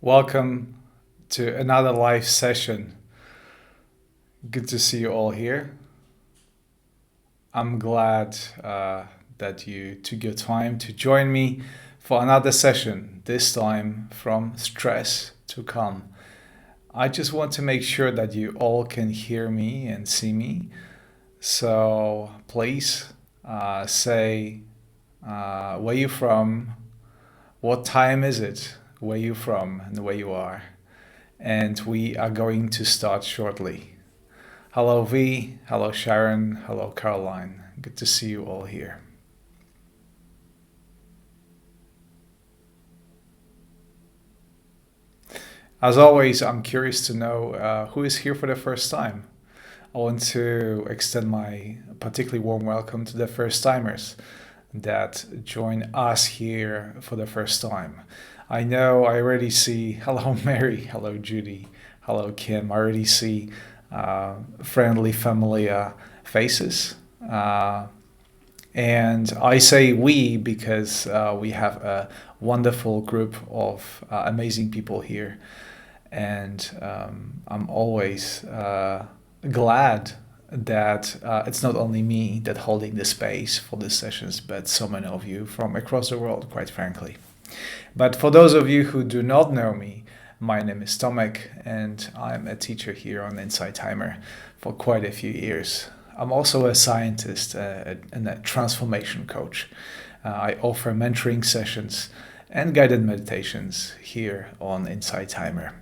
Welcome to another live session. Good to see you all here. I'm glad that you took your time to join me for another session, this time from stress to calm. I just want to make sure that you all can hear me and see me. So please say where you from, what time is it, where you from, and where you are. And we are going to start shortly. Hello V, hello Sharon, hello Caroline. Good to see you all here. As always, I'm curious to know who is here for the first time. I want to extend my particularly warm welcome to the first timers that join us here for the first time. I know I already see, hello Mary, hello Judy, hello Kim. I already see friendly, familiar faces. And I say we because we have a wonderful group of amazing people here. And I'm always glad that it's not only me that holding the space for these sessions, but so many of you from across the world, quite frankly. But for those of you who do not know me, my name is Tomek, and I'm a teacher here on Insight Timer for quite a few years. I'm also a scientist and a transformation coach. I offer mentoring sessions and guided meditations here on Insight Timer.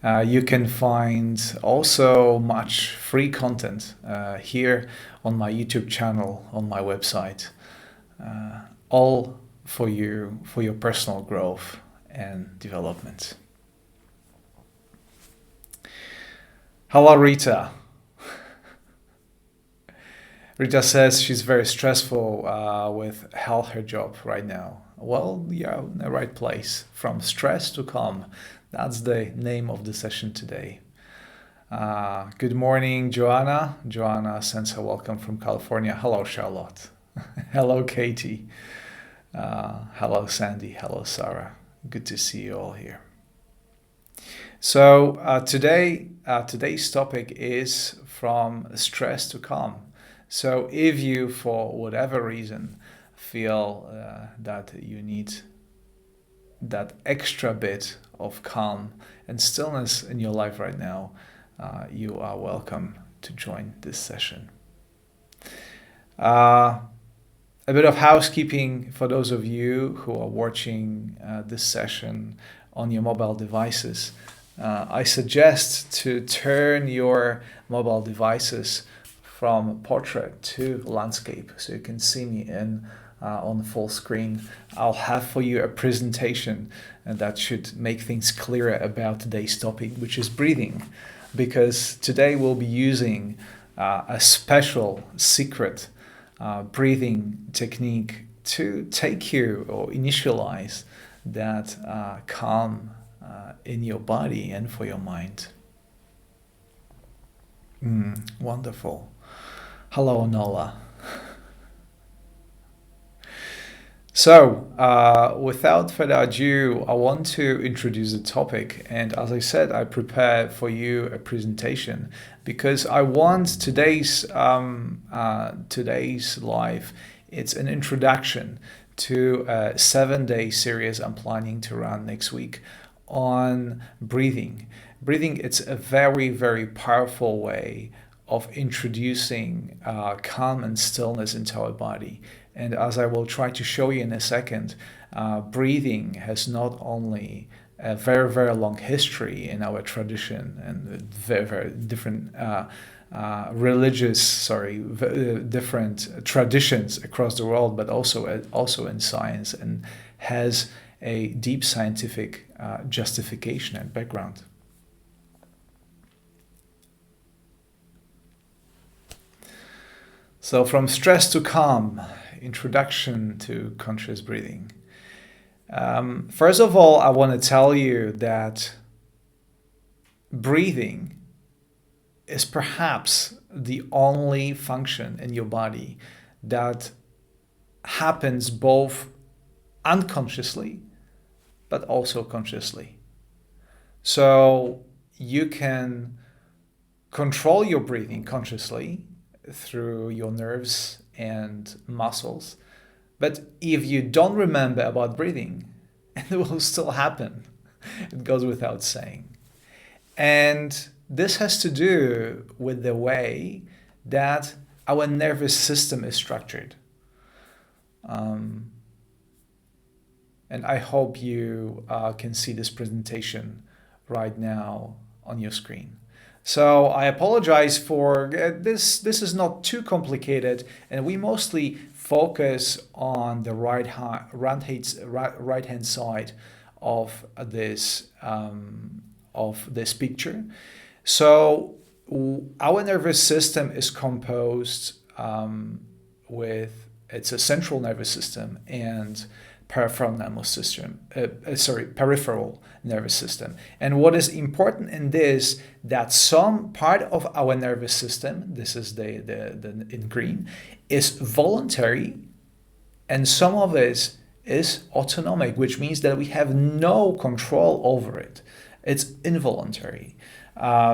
You can find also much free content here on my YouTube channel, on my website, all for you, for your personal growth and development. Hello, Rita. Rita says she's very stressful with her job right now. Well, you're in the right place. From stress to calm. That's the name of the session today. Good morning, Joanna. Joanna sends her welcome from California. Hello, Charlotte. Hello, Katie. Hello, Sandy. Hello, Sarah. Good to see you all here. So today's topic is from stress to calm. So if you, for whatever reason, feel that you need that extra bit of calm and stillness in your life right now, you are welcome to join this session. A bit of housekeeping for those of you who are watching this session on your mobile devices. I suggest to turn your mobile devices from portrait to landscape so you can see me on full screen. I'll have for you a presentation that should make things clearer about today's topic, which is breathing, because today we'll be using a special secret breathing technique to take you or initialize that calm in your body and for your mind. Wonderful. Hello, Nola. So, without further ado, I want to introduce the topic. And as I said, I prepared for you a presentation because I want today's live. It's an introduction to a 7-day series I'm planning to run next week on breathing. Breathing, it's a very, very powerful way of introducing calm and stillness into our body. And as I will try to show you in a second, breathing has not only a very, very long history in our tradition and very, very different different traditions across the world, but also in science, and has a deep scientific justification and background. So from stress to calm, introduction to conscious breathing. First of all, I want to tell you that breathing is perhaps the only function in your body that happens both unconsciously but also consciously. So you can control your breathing consciously through your nerves and muscles. But if you don't remember about breathing, it will still happen. It goes without saying. And this has to do with the way that our nervous system is structured. And I hope you can see this presentation right now on your screen. So I apologize for this. This is not too complicated, and we mostly focus on the right hand side of this picture. So our nervous system is composed with it's a central nervous system and peripheral nervous system. Peripheral nervous system. And what is important in this that some part of our nervous system, this is the in green, is voluntary, and some of it is autonomic, which means that we have no control over it. It's involuntary.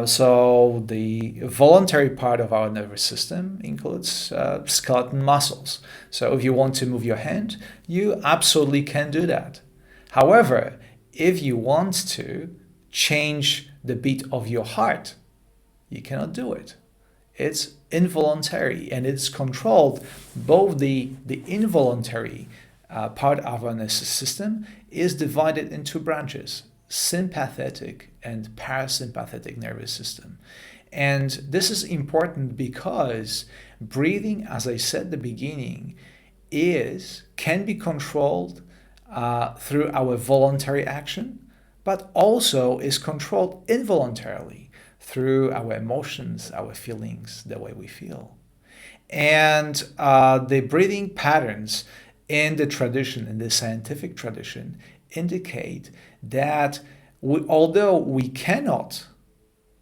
So the voluntary part of our nervous system includes skeletal muscles. So if you want to move your hand, you absolutely can do that. However, if you want to change the beat of your heart, you cannot do it. It's involuntary, and it's controlled. Both the involuntary part of our nervous system is divided into branches: sympathetic and parasympathetic nervous system. And this is important because breathing, as I said at the beginning, can be controlled through our voluntary action, but also is controlled involuntarily through our emotions, our feelings, the way we feel. And the breathing patterns in the scientific tradition, indicate that although we cannot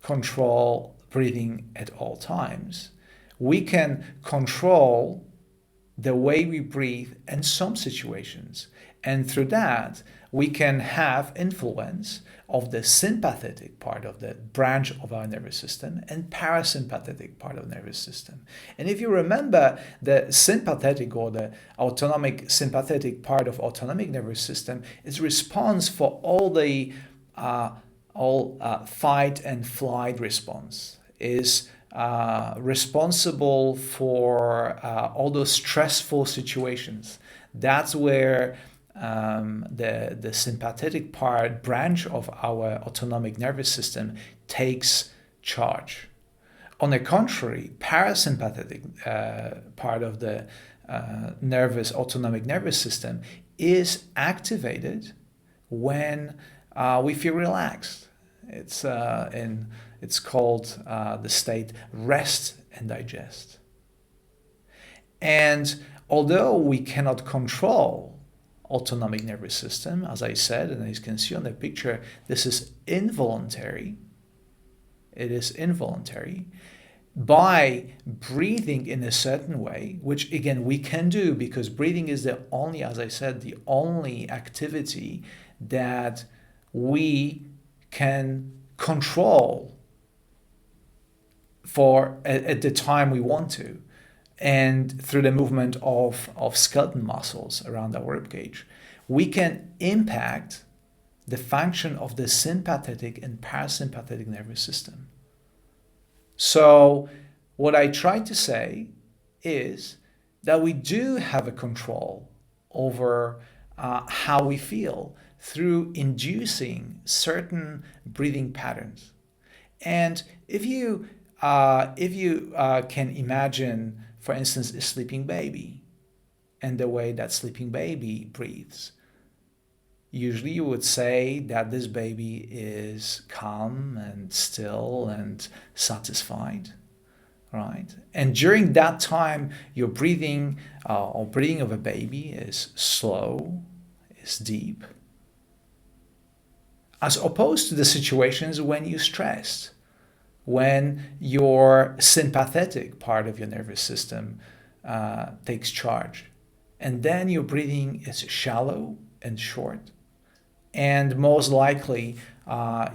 control breathing at all times, we can control the way we breathe in some situations. And through that, we can have influence of the sympathetic part of the branch of our nervous system and parasympathetic part of the nervous system. And if you remember, the sympathetic or the autonomic sympathetic part of autonomic nervous system is response for all the fight and flight response, is responsible for all those stressful situations. That's where the sympathetic branch of our autonomic nervous system takes charge. On the contrary, parasympathetic part of the autonomic nervous system is activated when we feel relaxed. It's called the state rest and digest. And although we cannot control autonomic nervous system, as I said, and as you can see on the picture, this is involuntary. It is involuntary. By breathing in a certain way, which again we can do because breathing is the only, as I said, the only activity that we can control at the time we want to, and through the movement of skeletal muscles around our ribcage, we can impact the function of the sympathetic and parasympathetic nervous system. So what I try to say is that we do have a control over how we feel through inducing certain breathing patterns. And if you can imagine, for instance, a sleeping baby and the way that sleeping baby breathes, usually you would say that this baby is calm and still and satisfied, right? And during that time, your breathing or breathing of a baby is slow, is deep, as opposed to the situations when you're stressed, when your sympathetic part of your nervous system takes charge. And then your breathing is shallow and short. And most likely,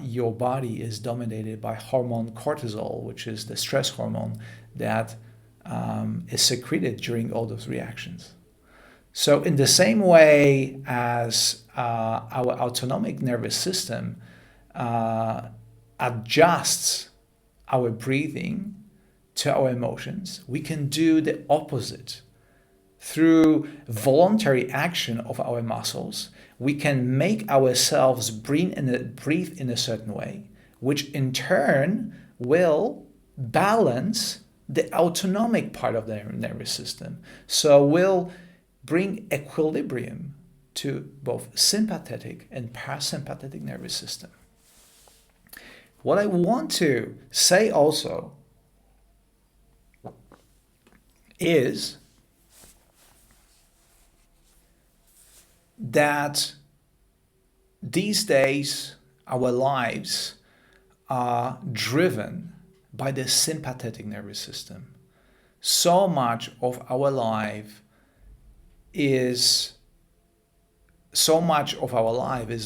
your body is dominated by hormone cortisol, which is the stress hormone that is secreted during all those reactions. So, in the same way as our autonomic nervous system adjusts our breathing to our emotions, we can do the opposite. Through voluntary action of our muscles, we can make ourselves breathe in a certain way, which in turn will balance the autonomic part of the nervous system. So will bring equilibrium to both sympathetic and parasympathetic nervous system. What I want to say also is that these days our lives are driven by the sympathetic nervous system. So much of our life is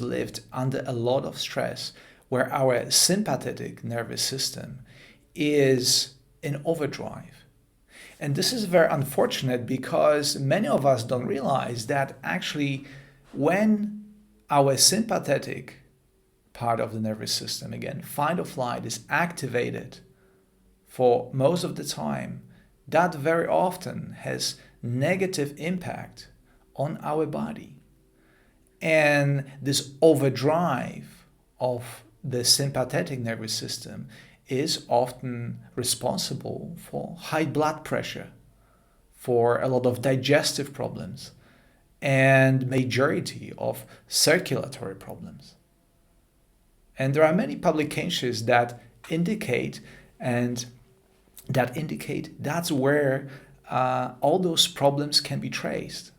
lived under a lot of stress, where our sympathetic nervous system is in overdrive. And this is very unfortunate because many of us don't realize that actually when our sympathetic part of the nervous system, again, fight or flight, is activated for most of the time, that very often has negative impact on our body. And this overdrive of the sympathetic nervous system is often responsible for high blood pressure, for a lot of digestive problems, and majority of circulatory problems. And there are many publications that indicate that's where all those problems can be traced.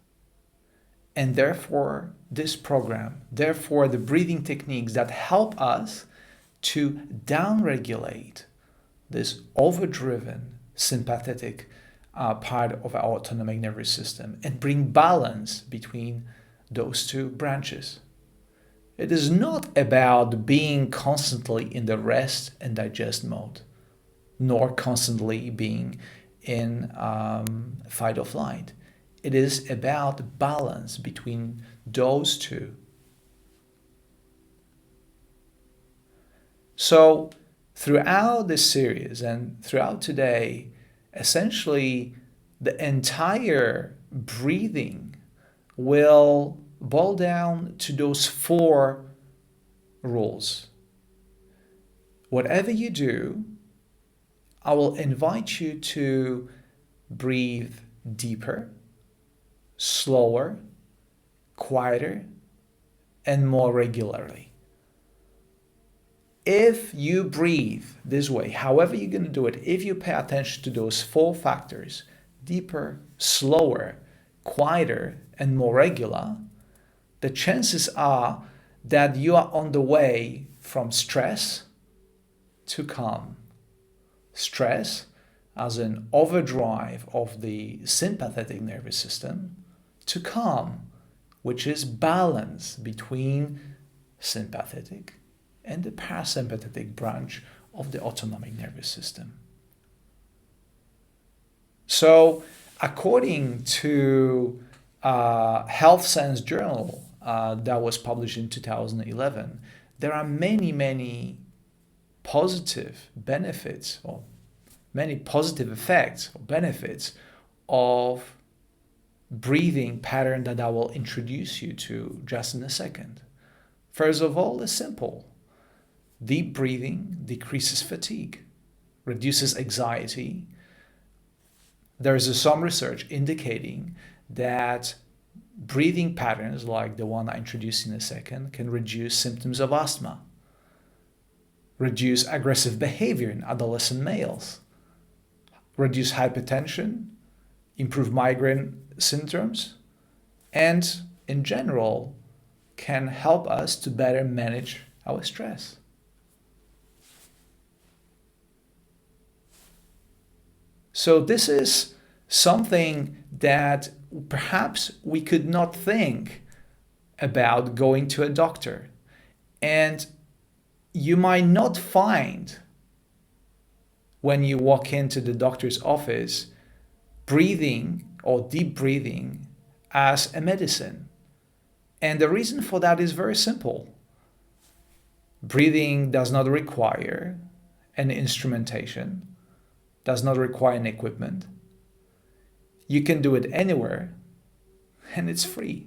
And therefore, this program, therefore the breathing techniques that help us to downregulate this overdriven sympathetic part of our autonomic nervous system and bring balance between those two branches. It is not about being constantly in the rest and digest mode, nor constantly being in fight or flight. It is about balance between those two. So throughout this series and throughout today, essentially the entire breathing will boil down to those 4 rules. Whatever you do, I will invite you to breathe deeper, slower, quieter, and more regularly. If you breathe this way, however you're going to do it, if you pay attention to those 4 factors, deeper, slower, quieter, and more regular, the chances are that you are on the way from stress to calm. Stress as an overdrive of the sympathetic nervous system, to calm, which is balance between sympathetic and the parasympathetic branch of the autonomic nervous system. So, according to Health Science Journal that was published in 2011, there are many positive benefits or many positive effects or benefits of breathing pattern that I will introduce you to just in a second. First of all, it's simple. Deep breathing decreases fatigue, reduces anxiety. There is some research indicating that breathing patterns like the one I introduced in a second can reduce symptoms of asthma, reduce aggressive behavior in adolescent males, reduce hypertension, improve migraine symptoms, and in general can help us to better manage our stress. So this is something that perhaps we could not think about going to a doctor. And you might not find, when you walk into the doctor's office, breathing or deep breathing as a medicine. And the reason for that is very simple. Breathing does not require an instrumentation, does not require an equipment. You can do it anywhere, and it's free.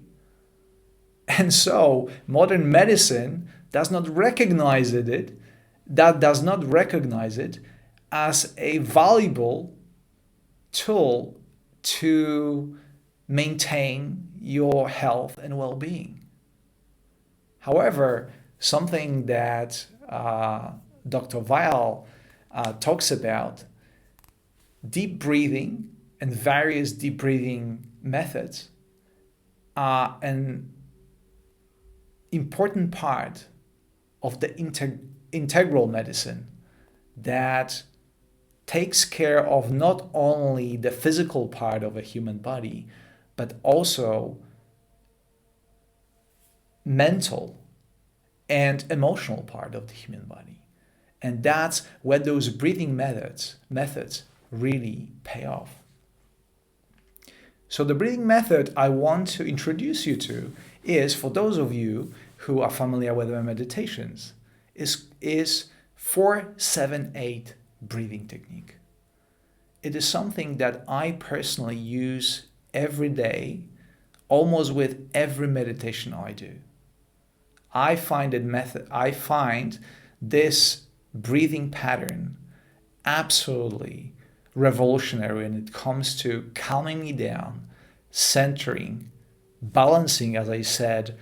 And so modern medicine does not recognize it as a valuable tool to maintain your health and well-being. However, something that Dr. Weil talks about, deep breathing and various deep breathing methods are an important part of the integral medicine that takes care of not only the physical part of a human body, but also mental and emotional part of the human body. And that's where those breathing methods really pay off. So the breathing method I want to introduce you to is, for those of you who are familiar with my meditations, is 4-7-8 breathing technique. It is something that I personally use every day, almost with every meditation I do. I find this breathing pattern absolutely revolutionary when it comes to calming me down, centering, balancing, as I said,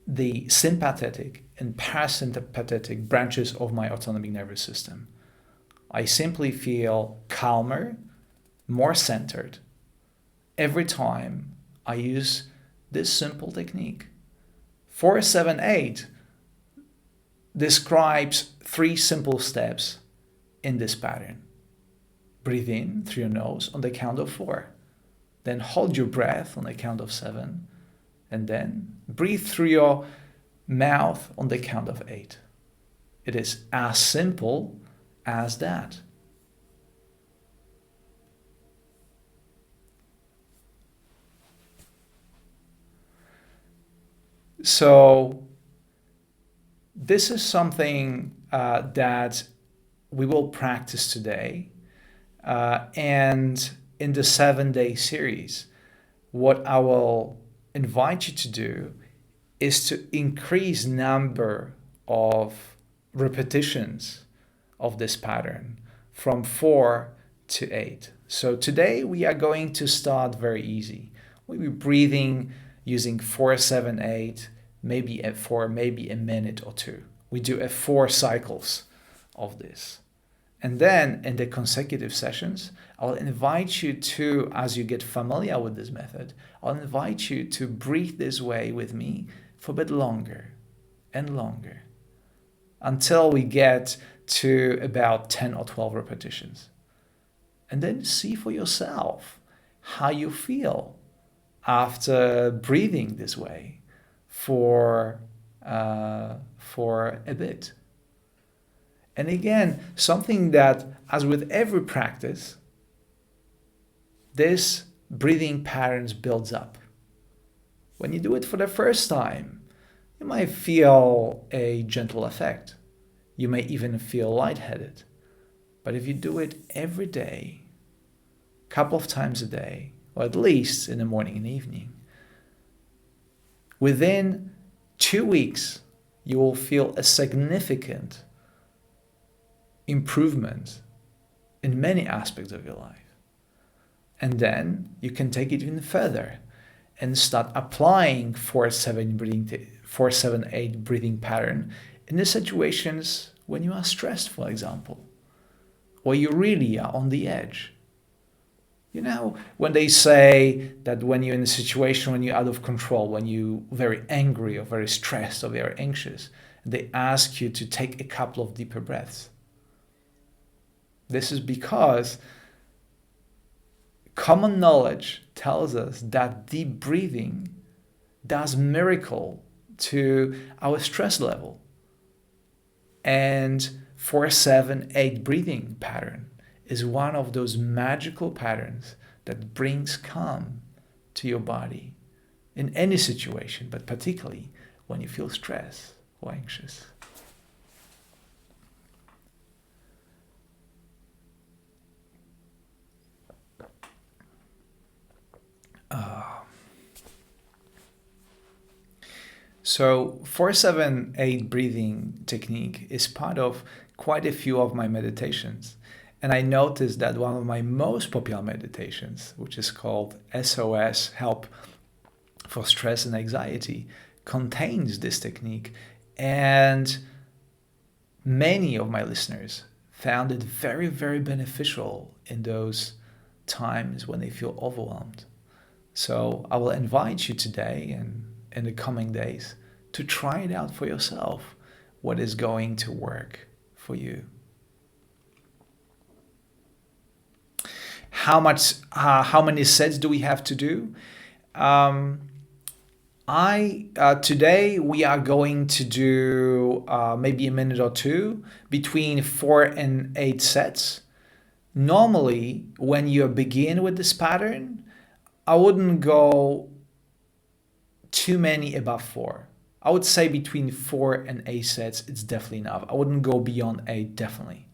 the sympathetic and parasympathetic branches of my autonomic nervous system. I simply feel calmer, more centered every time I use this simple technique. 4-7-8 describes 3 simple steps in this pattern. Breathe in through your nose on the count of 4. Then hold your breath on the count of 7. And then breathe through your mouth on the count of 8. It is as simple as that. So this is something that we will practice today. And in the 7-day series, what I will invite you to do is to increase number of repetitions of this pattern from 4 to 8. So today we are going to start very easy. We'll be breathing using 4-7-8, maybe for maybe a minute or 2. We do 4 cycles of this. And then in the consecutive sessions, I'll invite you to, as you get familiar with this method, I'll invite you to breathe this way with me for a bit longer and longer until we get to about 10 or 12 repetitions. And then see for yourself how you feel after breathing this way for a bit. And again, something that, as with every practice, this breathing patterns builds up. When you do it for the first time, you might feel a gentle effect. You may even feel lightheaded. But if you do it every day, a couple of times a day, or at least in the morning and evening, within 2 weeks, you will feel a significant improvement in many aspects of your life. And then you can take it even further and start applying 4-7-8 breathing pattern in the situations when you are stressed, for example, or you really are on the edge. You know, when they say that when you're in a situation when you're out of control, when you're very angry or very stressed or very anxious, they ask you to take a couple of deeper breaths. This is because common knowledge tells us that deep breathing does miracle to our stress level. And 4-7-8 breathing pattern is one of those magical patterns that brings calm to your body in any situation, but particularly when you feel stressed or anxious. So 4-7-8 breathing technique is part of quite a few of my meditations. And I noticed that one of my most popular meditations, which is called SOS, Help for Stress and Anxiety, contains this technique. And many of my listeners found it very, very beneficial in those times when they feel overwhelmed. So I will invite you today and in the coming days to try it out for yourself, what is going to work for you. How many sets do we have to do? Today we are going to do maybe a minute or two between 4-8 sets. Normally, when you begin with this pattern, I wouldn't go too many above 4. I would say between 4-8 sets, it's definitely enough. I wouldn't go beyond 8, definitely.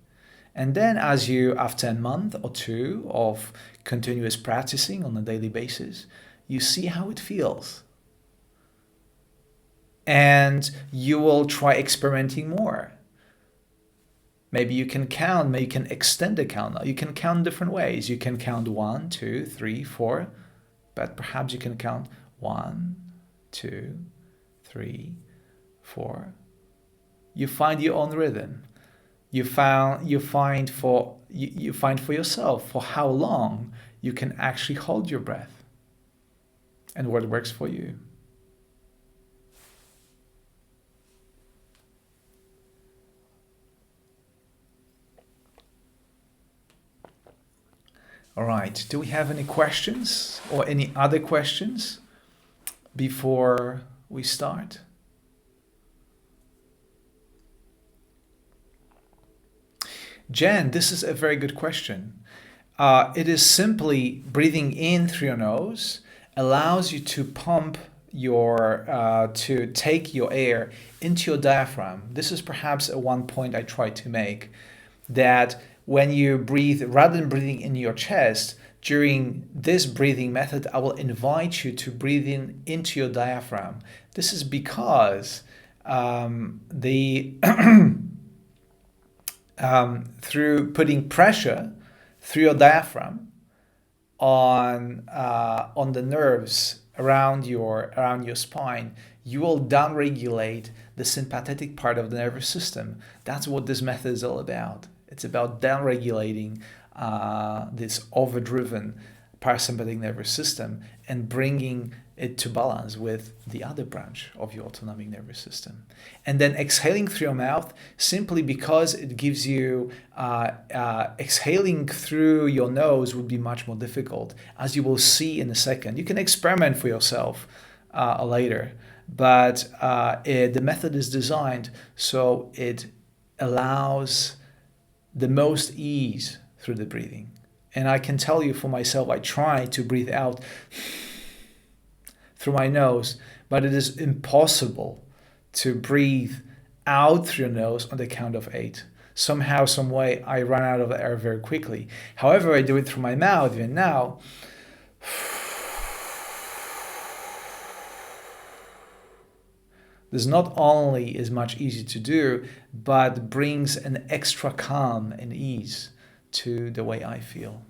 And then after a month or two of continuous practicing on a daily basis, you see how it feels. And you will try experimenting more. Maybe you can count, maybe you can extend the count. You can count different ways. You can count 1, 2, 3, 4, but perhaps you can count 1, 2, 3, 4. You find your own rhythm. You find for yourself for how long you can actually hold your breath and what works for you. All right, do we have any questions or any other questions before we start? Jen, this is a very good question. It is simply breathing in through your nose allows you to to take your air into your diaphragm. This is perhaps one point I try to make, that when you breathe, rather than breathing in your chest, during this breathing method, I will invite you to breathe into your diaphragm. This is because through putting pressure through your diaphragm on the nerves around your spine, you will downregulate the sympathetic part of the nervous system. That's what this method is all about. It's about downregulating this overdriven parasympathetic nervous system and bringing it to balance with the other branch of your autonomic nervous system. And then exhaling through your mouth, simply because it gives you, exhaling through your nose would be much more difficult, as you will see in a second. You can experiment for yourself later, but the method is designed so it allows the most ease through the breathing. And I can tell you for myself, I try to breathe out through my nose, but it is impossible to breathe out through your nose on the count of 8. Somehow, some way, I run out of air very quickly. However, I do it through my mouth even now. This not only is much easier to do, but brings an extra calm and ease to the way I feel.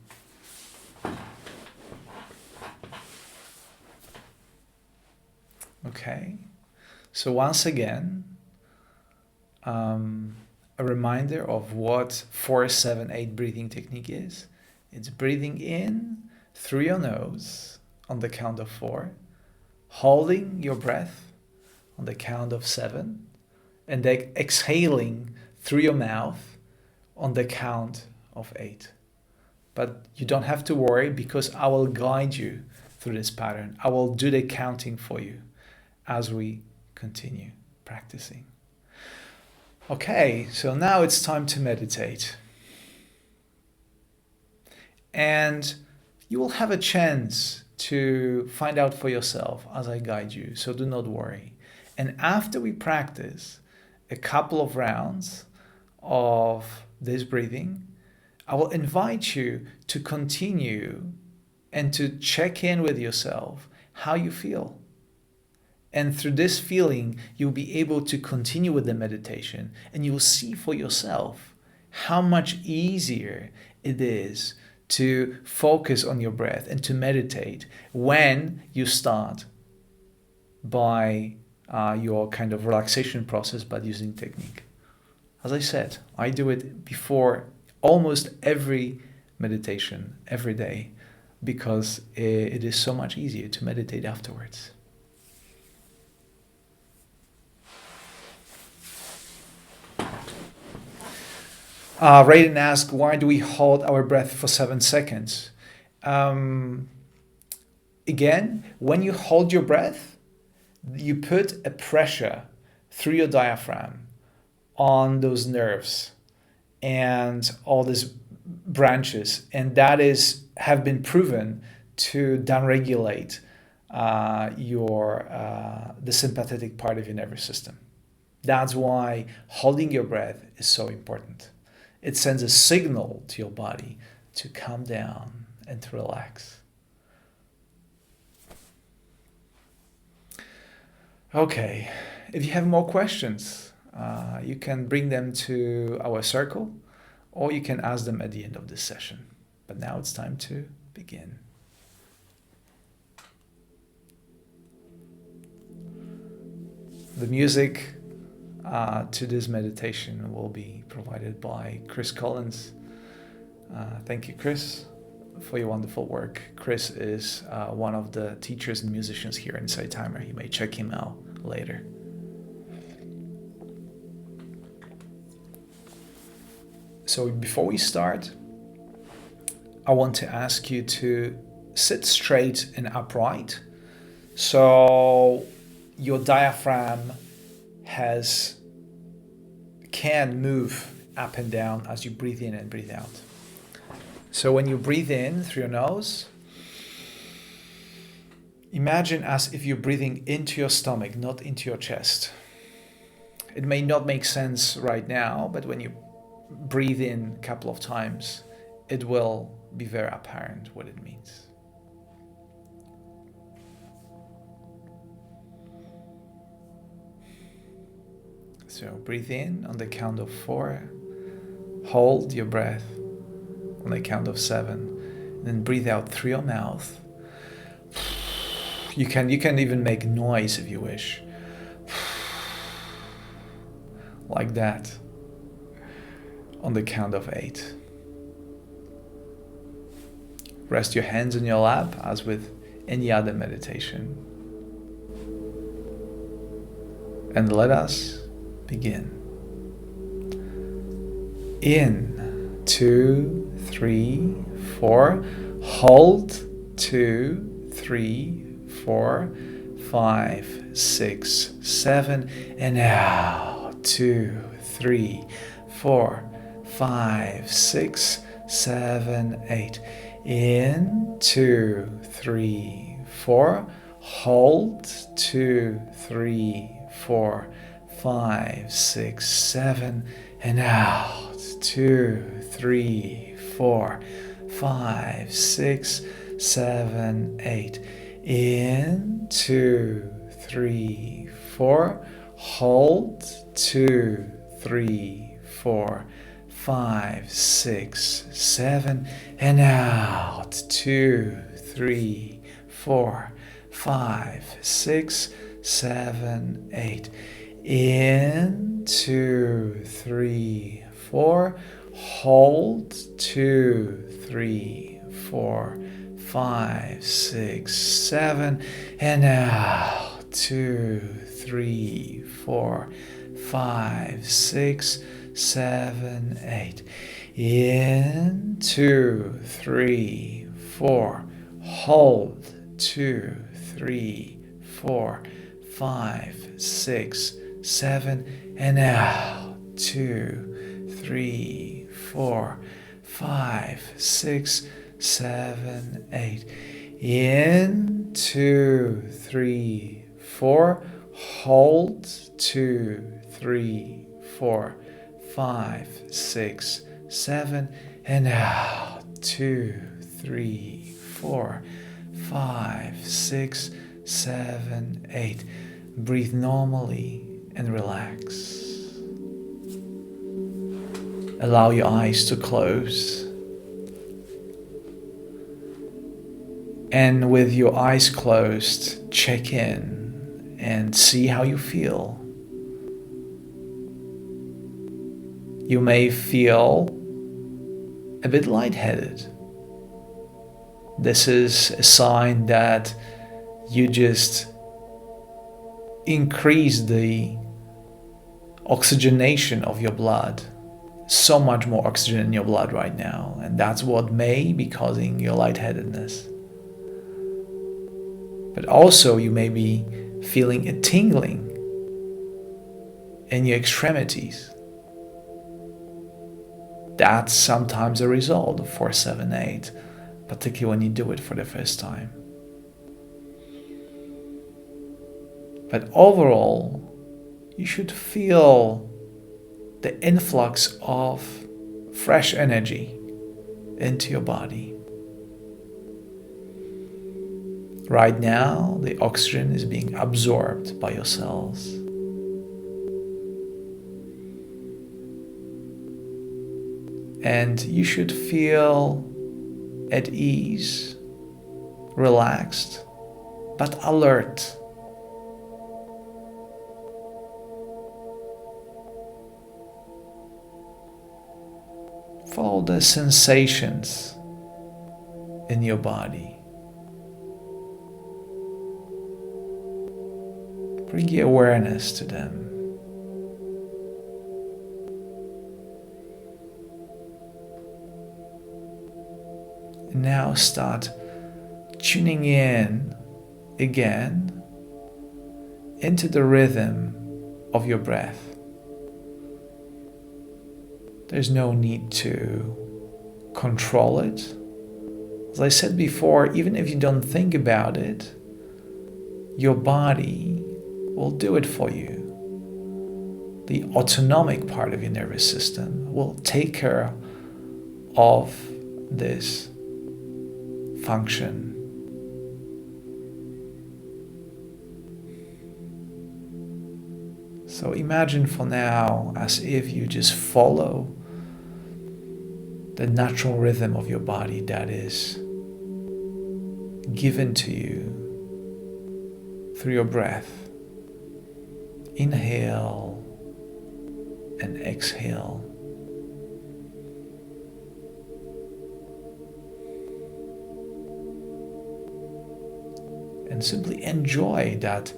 Okay, so once again, a reminder of what 4-7-8 breathing technique is. It's breathing in through your nose on the count of 4, holding your breath on the count of 7, and then exhaling through your mouth on the count of 8. But you don't have to worry, because I will guide you through this pattern. I will do the counting for you. as we continue practicing. Okay, so now it's time to meditate. And you will have a chance to find out for yourself as I guide you, so do not worry. And after we practice a couple of rounds of this breathing, I will invite you to continue and to check in with yourself how you feel. And through this feeling, you'll be able to continue with the meditation, and you will see for yourself how much easier it is to focus on your breath and to meditate when you start by your kind of relaxation process by using technique. As I said, I do it before almost every meditation every day because it is so much easier to meditate afterwards. Raiden asked, why do we hold our breath for 7 seconds? Again, when you hold your breath, you put a pressure through your diaphragm on those nerves and all these branches, and that have been proven to downregulate the sympathetic part of your nervous system. That's why holding your breath is so important. It sends a signal to your body to calm down and to relax. Okay, if you have more questions, you can bring them to our circle or you can ask them at the end of this session. But now it's time to begin. The music to this meditation will be provided by Chris Collins. Thank you, Chris, for your wonderful work. Chris is one of the teachers and musicians here in Saitama. You may check him out later. So before we start, I want to ask you to sit straight and upright so your diaphragm can move up and down as you breathe in and breathe out. So when you breathe in through your nose, imagine as if you're breathing into your stomach, not into your chest. It may not make sense right now, but when you breathe in a couple of times, it will be very apparent what it means. So breathe in on the count of 4. Hold your breath on the count of 7. And then breathe out through your mouth. You can even make noise if you wish. Like that. On the count of 8. Rest your hands on your lap as with any other meditation. And let us begin. In, 2, 3, 4. Hold, 2, 3, 4, 5, 6, 7. And out, 2, 3, 4, 5, 6, 7, 8. In, 2, 3, 4. Hold, 2, 3, 4, 5, 6, 7. And out, 2, 3, 4, 5, 6, 7, 8. In, 2, 3, 4. Hold, 2, 3, 4, 5, 6, 7. And out, 2, 3, 4, 5, 6, 7, 8. In, 2, 3, 4. Hold, 2, 3, 4, 5, 6, 7. And out, 2, 3, 4, 5, 6, 7, 8. In, 2, 3, 4. Hold, 2, 3, 4, 5, 6, 7, and out. 2, 3, 4, 5, 6, 7, 8. In, 2, 3, 4. Hold. 2, 3, 4, 5, 6, 7, and out. 2, 3, 4, 5, 6, 7, 8. Breathe normally and relax. Allow your eyes to close. And with your eyes closed, check in and see how you feel. You may feel a bit lightheaded. This is a sign that you just increase the oxygenation of your blood. So much more oxygen in your blood right now, and that's what may be causing your lightheadedness. But also you may be feeling a tingling in your extremities. That's sometimes a result of 4, 7, 8, particularly when you do it for the first time. But overall, you should feel the influx of fresh energy into your body. Right now, the oxygen is being absorbed by your cells. And you should feel at ease, relaxed, but alert. Follow the sensations in your body. Bring your awareness to them. And now start tuning in again into the rhythm of your breath. There's no need to control it. As I said before, even if you don't think about it, your body will do it for you. The autonomic part of your nervous system will take care of this function. So imagine for now as if you just follow the natural rhythm of your body that is given to you through your breath. Inhale and exhale. And simply enjoy that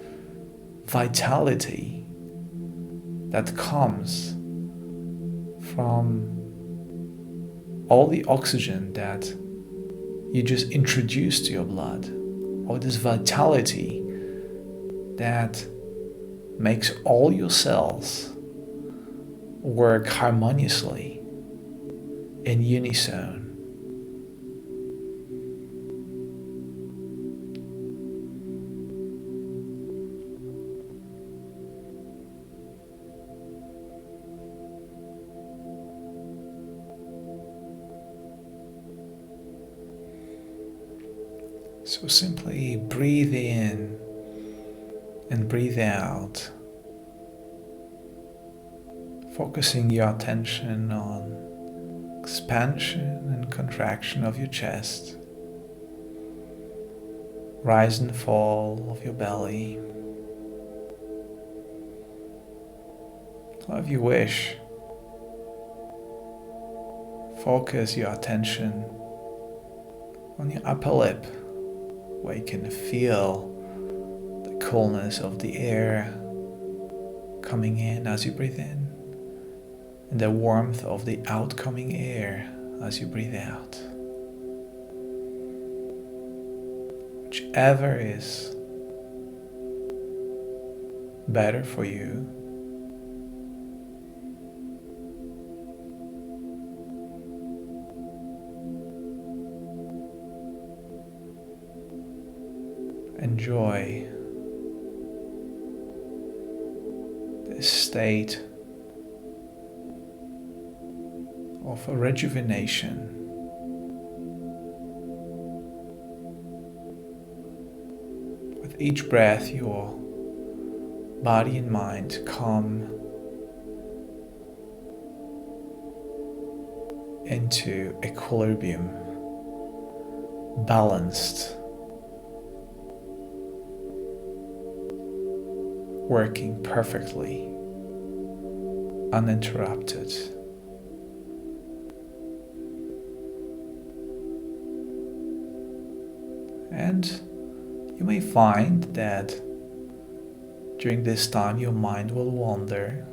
vitality that comes from all the oxygen that you just introduced to your blood, or this vitality that makes all your cells work harmoniously in unison. So simply breathe in and breathe out, focusing your attention on expansion and contraction of your chest, rise and fall of your belly. Or if you wish, focus your attention on your upper lip, where you can feel the coolness of the air coming in as you breathe in, and the warmth of the outcoming air as you breathe out. Whichever is better for you. Enjoy this state of rejuvenation. With each breath, your body and mind come into equilibrium, balanced, working perfectly, uninterrupted. And you may find that during this time your mind will wander.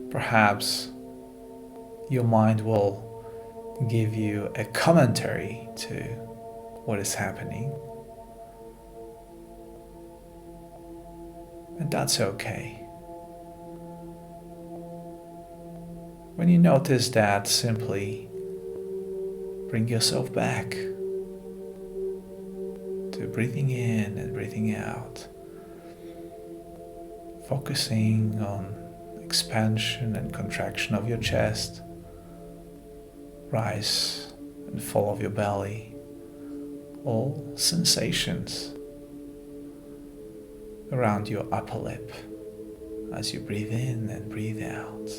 Perhaps your mind will give you a commentary to what is happening. And that's okay. When you notice that, simply bring yourself back to breathing in and breathing out, focusing on expansion and contraction of your chest, rise and fall of your belly, all sensations around your upper lip as you breathe in and breathe out.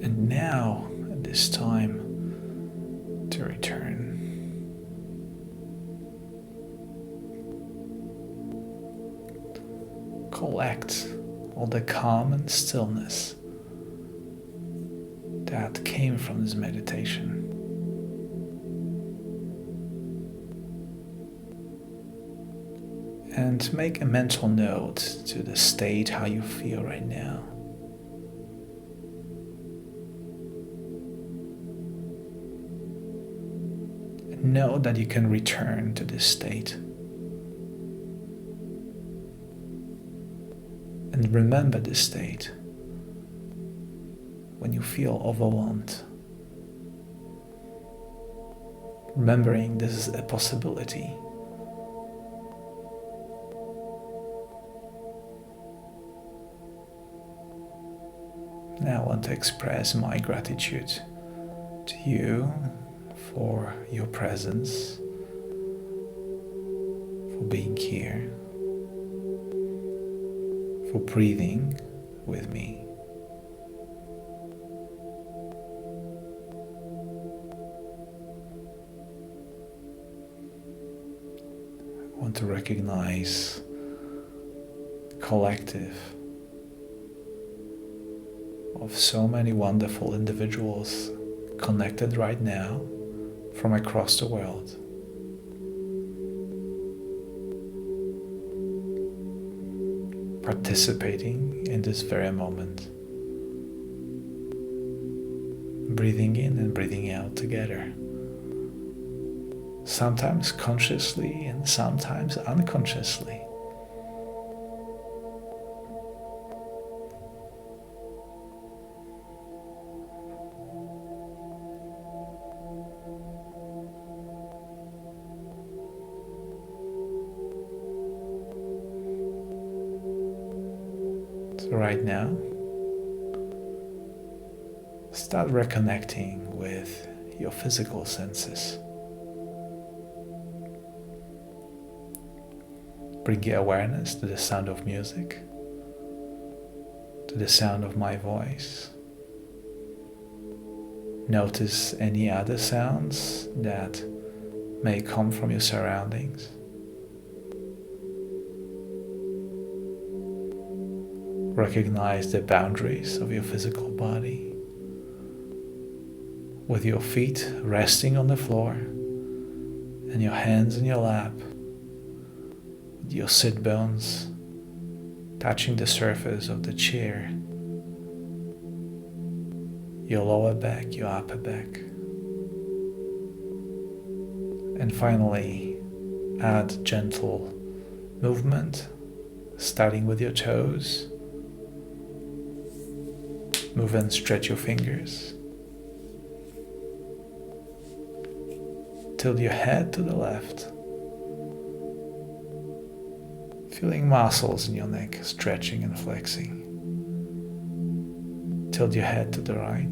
And now, at this time, to return. Collect all the calm and stillness that came from this meditation. and make a mental note to the state, how you feel right now. And know that you can return to this state. And remember this state when you feel overwhelmed. Remembering this is a possibility. Now I want to express my gratitude to you for your presence, for being here, for breathing with me. I want to recognize the collective of so many wonderful individuals connected right now from across the world. Participating in this very moment. Breathing in and breathing out together. Sometimes consciously and sometimes unconsciously. So right now, start reconnecting with your physical senses. Bring your awareness to the sound of music, to the sound of my voice. Notice any other sounds that may come from your surroundings. Recognize the boundaries of your physical body, with your feet resting on the floor and your hands in your lap, your sit bones touching the surface of the chair, your lower back, your upper back. And finally, add gentle movement, starting with your toes. Move and stretch your fingers. Tilt your head to the left. Feeling muscles in your neck stretching and flexing. Tilt your head to the right.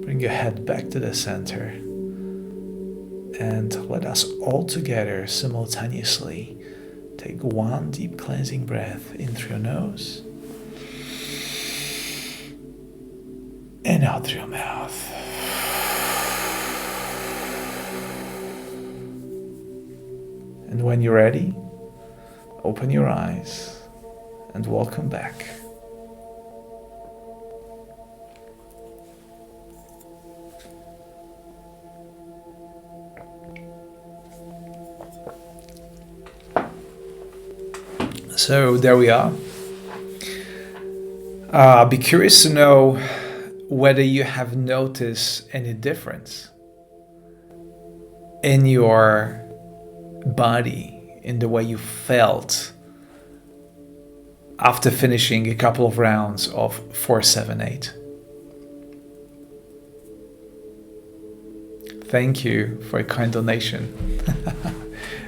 Bring your head back to the center. And let us all together simultaneously take one deep cleansing breath in through your nose and out through your mouth. And when you're ready, open your eyes and welcome back. So there we are. I'd be curious to know whether you have noticed any difference in your body, in the way you felt after finishing a couple of rounds of 4-7-8. Thank you for a kind donation.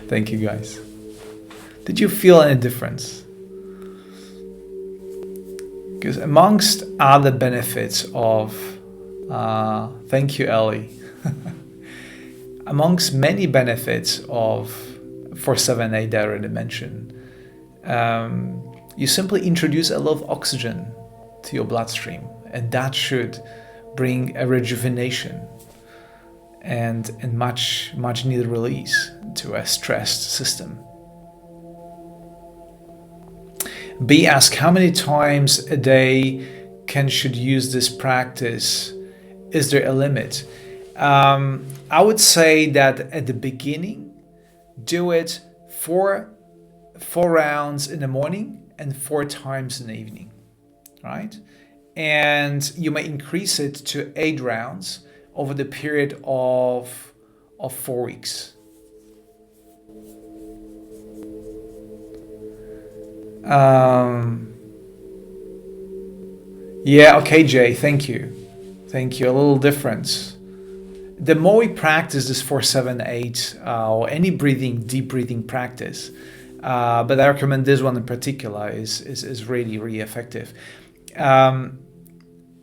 Thank you guys. Did you feel any difference? Because amongst other benefits of, thank you Ellie, amongst many benefits of 4-7-8 that I already mentioned, you simply introduce a lot of oxygen to your bloodstream, and that should bring a rejuvenation and much needed release to a stressed system. B asks, how many times a day should use this practice? Is there a limit? I would say that at the beginning, do it four rounds in the morning and 4 times in the evening, right? And you may increase it to 8 rounds over the period of 4 weeks. Um, yeah, okay, Jay, thank you. Thank you. A little difference. The more we practice this 4-7-8 or any deep breathing practice, but I recommend this one in particular is really, really effective. Um,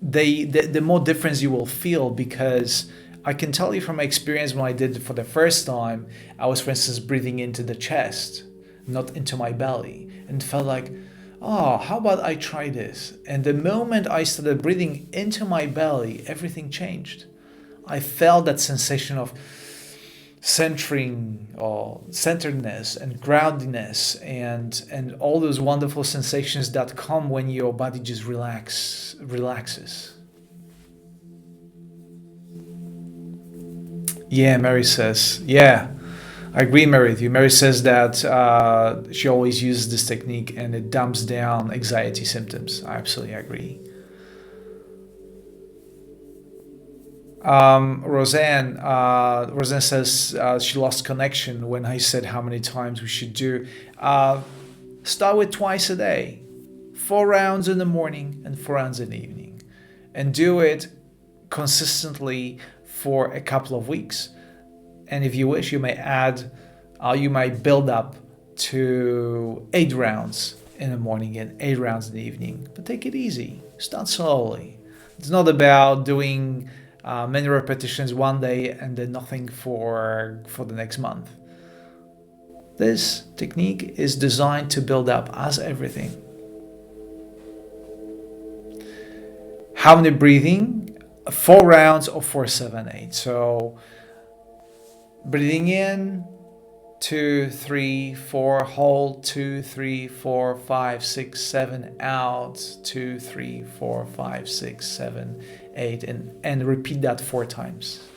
the more difference you will feel, because I can tell you from my experience when I did it for the first time, I was, for instance, breathing into the chest, not into my belly, and felt like, oh, how about I try this? And the moment I started breathing into my belly, everything changed. I felt that sensation of centering or centeredness and groundedness and all those wonderful sensations that come when your body just relaxes. Yeah, Mary says, yeah, I agree, Mary, with you. Mary says that she always uses this technique and it dumps down anxiety symptoms. I absolutely agree. Roseanne says she lost connection when I said how many times we should do. Start with twice a day, 4 rounds in the morning and 4 rounds in the evening, and do it consistently for a couple of weeks. And if you wish, you might build up to 8 rounds in the morning and 8 rounds in the evening. But take it easy. Start slowly. It's not about doing many repetitions one day and then nothing for the next month. This technique is designed to build up as everything. How many breathing? 4 rounds of 4-7-8. So breathing in, 2, 3, 4, hold, 2, 3, 4, 5, 6, 7, out, 2, 3, 4, 5, 6, 7, 8, and repeat that 4 times.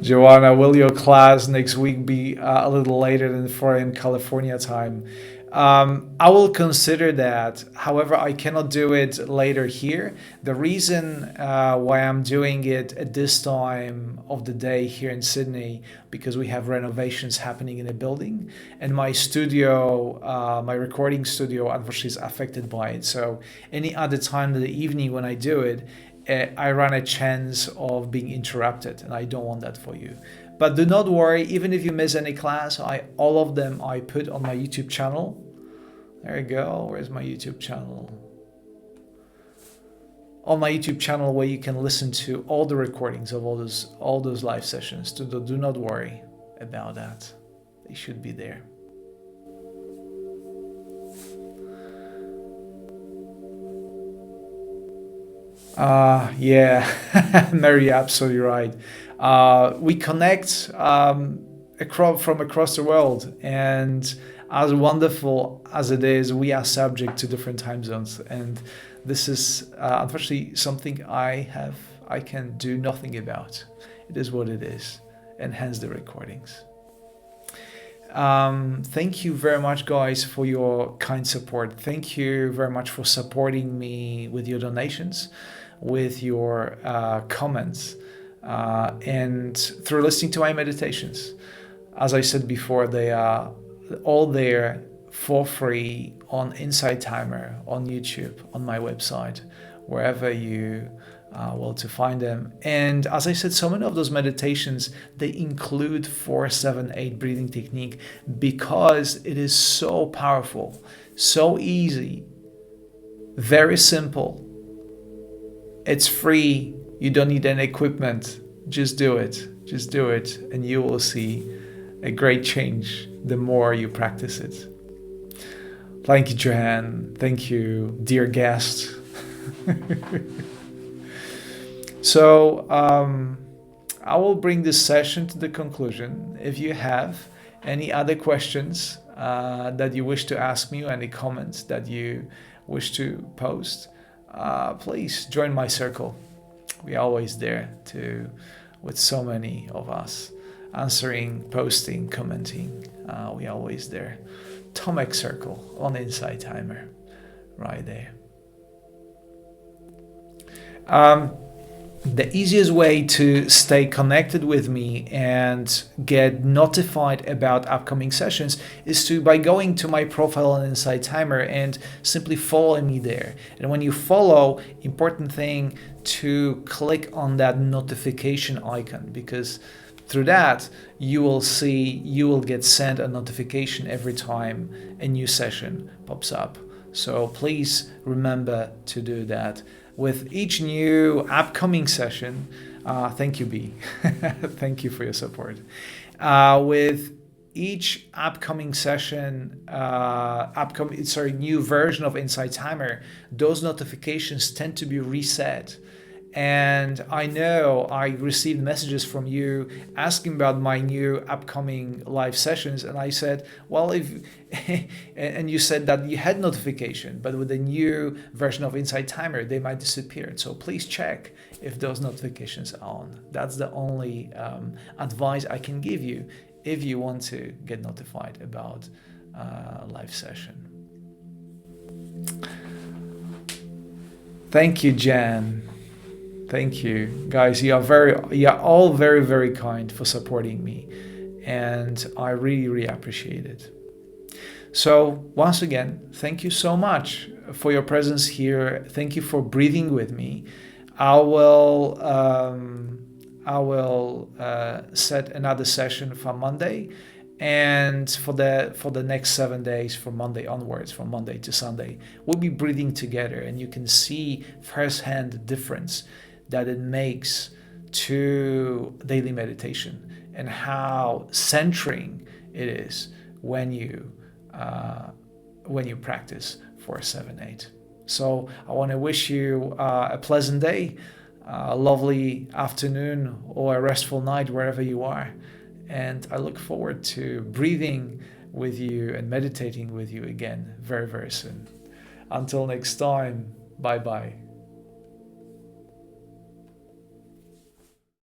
Joanna, will your class next week be a little later than 4 a.m. California time? I will consider that. However, I cannot do it later here. The reason why I'm doing it at this time of the day here in Sydney, because we have renovations happening in the building, and my studio, my recording studio, unfortunately is affected by it. So any other time of the evening when I do it, I run a chance of being interrupted, and I don't want that for you. But do not worry, even if you miss any class, all of them I put on my YouTube channel. There you go. Where's my YouTube channel? On my YouTube channel, where you can listen to all the recordings of all those live sessions. Do not worry about that. They should be there. Yeah, Mary, you're absolutely right. We connect from across the world, and as wonderful as it is, we are subject to different time zones, and this is unfortunately something I can do nothing about. It is what it is, and hence the recordings. Thank you very much, guys, for your kind support. Thank you very much for supporting me with your donations, with your comments, and through listening to my meditations. As I said before, they are all there for free on Insight Timer, on YouTube, on my website, wherever you will to find them. And as I said, so many of those meditations, they include 4-7-8 breathing technique, because it is so powerful, so easy, very simple. It's free. You don't need any equipment. Just do it. Just do it, and you will see a great change the more you practice it. Thank you, Joanne. Thank you, dear guest. So I will bring this session to the conclusion. If you have any other questions that you wish to ask me, or any comments that you wish to post, please join my circle. We're always there with so many of us, answering, posting, commenting. We're always there. Tomek Circle on Insight Timer, right there. The easiest way to stay connected with me and get notified about upcoming sessions is by going to my profile on Insight Timer and simply follow me there. And when you follow, important thing to click on that notification icon, because through that you will get sent a notification every time a new session pops up. So please remember to do that. With each new upcoming session, thank you, B. Thank you for your support. With each upcoming session, new version of Insight Timer, those notifications tend to be reset. And I know I received messages from you asking about my new upcoming live sessions, and I said, well, and you said that you had notification, but with the new version of Insight Timer, they might disappear. So please check if those notifications are on. That's the only advice I can give you if you want to get notified about a live session. Thank you, Jan. Thank you, guys. You are all very, very kind for supporting me, and I really, really appreciate it. So once again, thank you so much for your presence here. Thank you for breathing with me. I will set another session for Monday, and for the next 7 days, from Monday onwards, from Monday to Sunday, we'll be breathing together, and you can see firsthand the difference that it makes to daily meditation and how centering it is when you practice 4-7-8. So I want to wish you a pleasant day, a lovely afternoon, or a restful night wherever you are, and I look forward to breathing with you and meditating with you again very, very soon. Until next time, bye bye.